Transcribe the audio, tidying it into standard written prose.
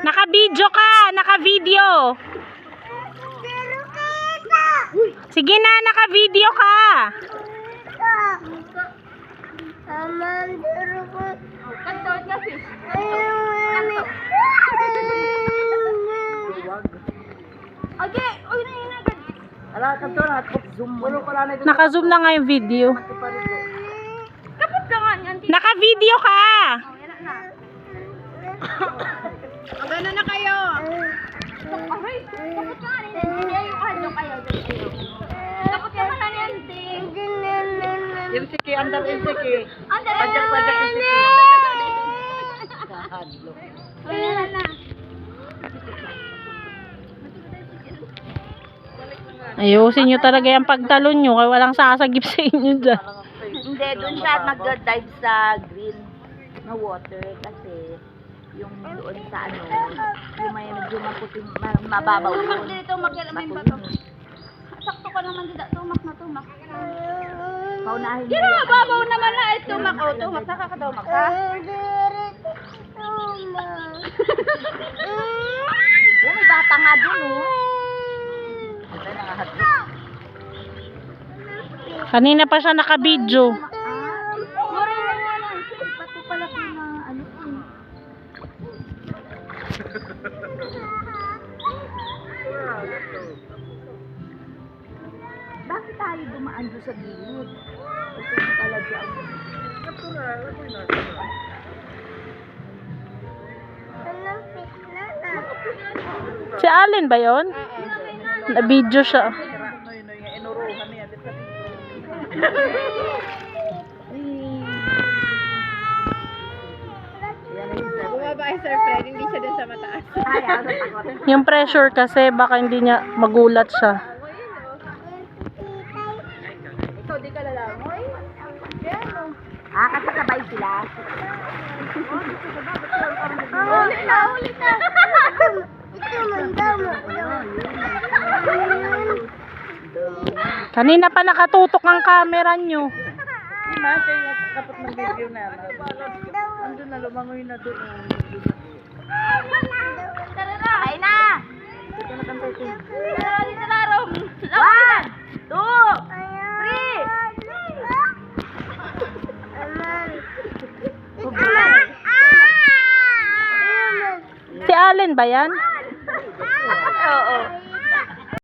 Naka-video ka, naka-video. Sige na, naka-video ka. Naka-zoom na nga yung video. Naka-video ka. Magano na kayo? Aray, kapot ka rin. Hindi yung kahalo kayo. Kapot ka man yan, ting. Yung siki, andar yung siki. Pajak-pajak yung siki. Ayan na. Ayusin nyo talaga yung pagtalon nyo. Kaya walang sasagip sa inyo dyan. Hindi, doon siya nag-dive sa green na water kasi yung doon sa ano, yung may medyo maputing, mababaw Tumak yun. dito, magkalamin ba to? Sakto ka naman dito. Tumak na tumak. Paunahin Kira, babaw naman na. Tumak o tumak. Nakakatumak ka. Oh, may bata nga doon, oh. Ito na nga hatlo. Kanina pa siya naka-video. Mura na nga lang. Pato pala ko na ano ko. Bakit tayo dumaan doon sa gilid? Ito yung talaga ang... Si Allen ba yon? Na-video siya. Bumaba ay Sir Fred, hindi siya dun sa mataas. Yung pressure kasi baka hindi niya magulat siya. Ikaw, di ka lalamoy? Ah, kasi sabay sila. Huli na, huli na. Kanina pa nakatutok ang camera nyo. Di ba, kaya kapag mag-review na, andun na, lumangoy na doon. Tara na. Ay na! Dito na kang pwede. Tara, dito na, Rom. 1, 2, 3! Si Allen ba yan? Oo.